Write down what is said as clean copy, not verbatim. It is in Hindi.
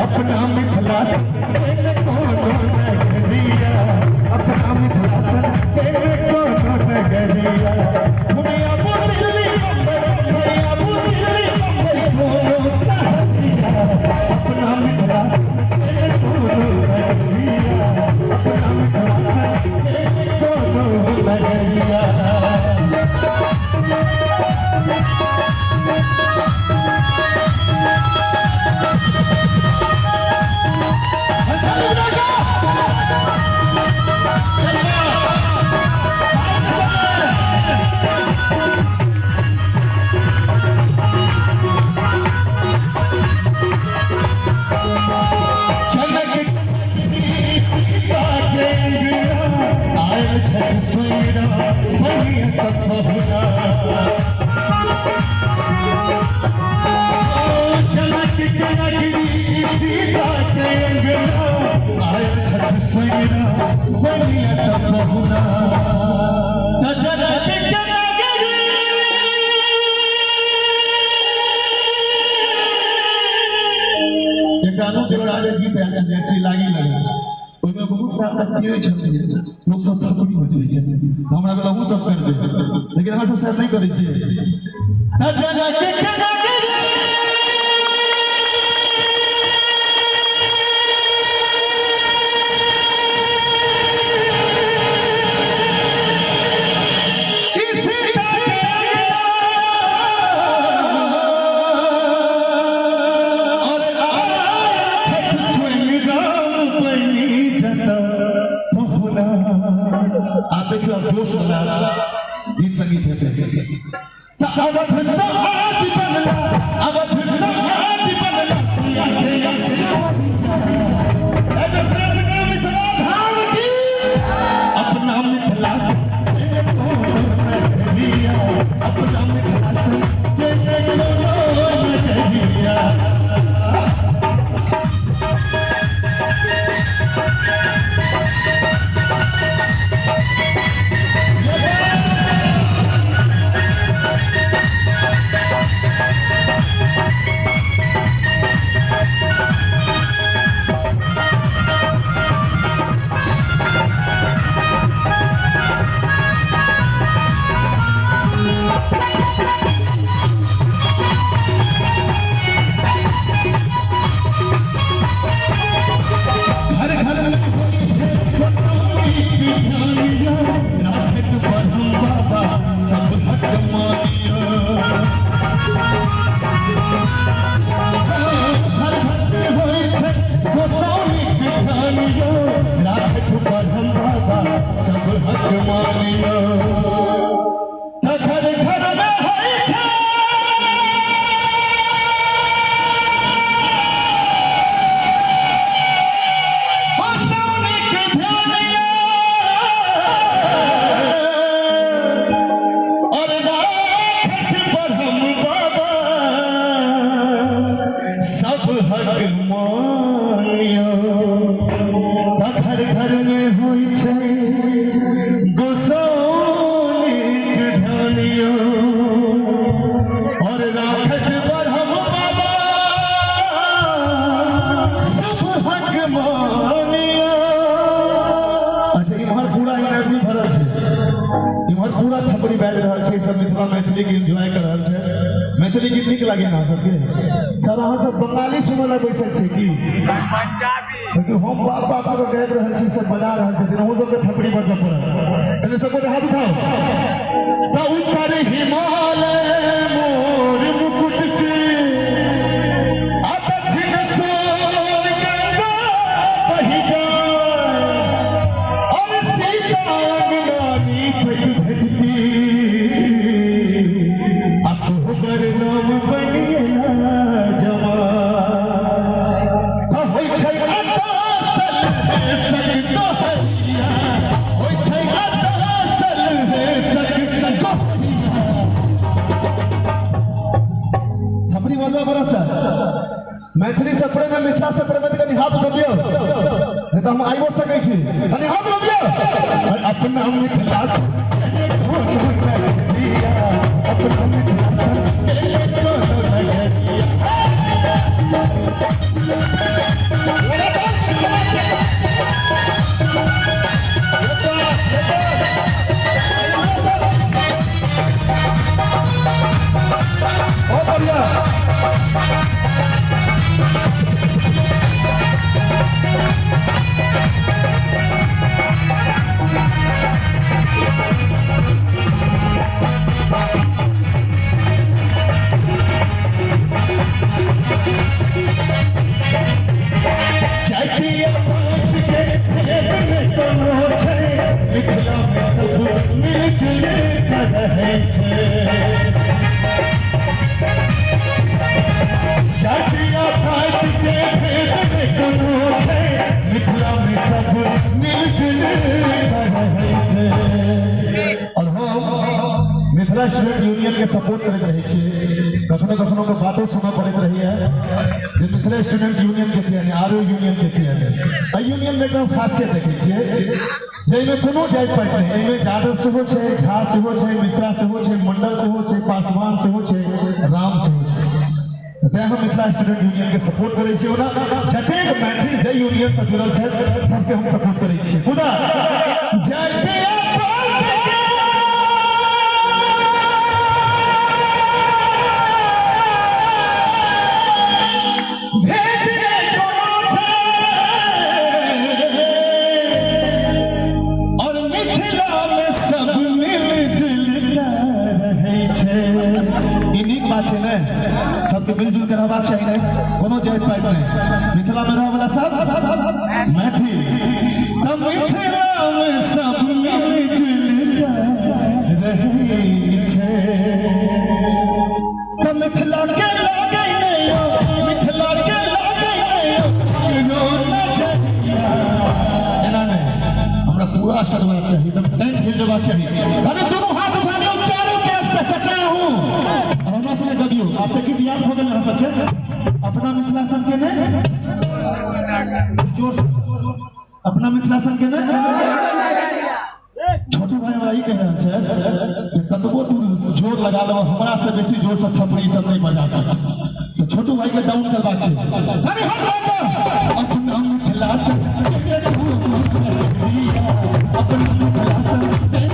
अपना मिथिला अपना मिथिला गीत जैसी लागी लगे लोग सब हमरा सब कर दे लेकिन अहाँ सब नहीं करे आप देखिए आप जोश गीत संगीत अपना मिथिला पूरा थपड़ी बाज रहा है सब मिथिला मैथिली के एंजॉय कर रहा है मैथिली गीत नीक लागे ना सबके सर अहाँ सब बंगाली सुनय ला बैसल छै की पंजाबी क्योंकि हम बाप बाप के गाबि रहल छी सब बजा रहल छथिन हम सब के थपड़ी बजा पड़त एने सब के हाथ उठाओ त ऊपर हिमालय मोर मुकुट से मैथिली से प्रेम में मिथिला से प्रेम में कनी हाथ उठबियो नहीं तो हम आइबो सकै छी कनी हाथ उठबियो अपना मिथिला छै जातिया पात के भेद में कोनो छै मिथिला में सब मिलजुल रहै छै और हम मिथिला स्टूडेंट यूनियन के सपोर्ट करैत रहै छियै कखनो कखनो के बातो सुनऽ पड़ैत रहैया जे मिथिला स्टूडेंट यूनियन के किया नहीं आरो यूनियन के किया नहीं एहि यूनियन में एकदम खासियत देखै छियै जाहिमे कोनो जाति पाति नहीं एहिमे यादव सेहो छै झा सेहो छै मिश्रा सेहो छै मंडल सेहो छै पासवान सेहो छै राम सेहो छै तें हम मिथिला स्टूडेंट यूनियन के सपोर्ट करै छियै ओना जतेक मैथिल जै यूनियन से जुड़ल छै सबके हम सपोर्ट करै छियै खुदा जय सबके मिलजुल के रहबाक चाहिए कोनो जाति पाति नहीं मिथिला में रह वाला सब मैथिल तब मिथिला में सब मिलजुल रहै छै तब मिथिला के लागे नहीं मिथिला के लागे नहीं एना नहीं हमरा पूरा सजबाक चाहिए एकदम टाइम हिल जबाक चाहिए अरे दोनों हाथ उठा लियो चारों तरफ से सच्चा हूं आपके गीत याद हो गए सबसे अपना मिथिला सन के ने जोर अपना मिथिला सन के ने छोटू भाई हमरा ई कह रहल छै जे कतबो तू जोर लगा लो हमरा से बेसी जोर से थपड़ी सब नहीं बजा सकत तो छोटू भाई के डाउन करबाक छै अरे अपना मिथिला सन अपना मिथिला सन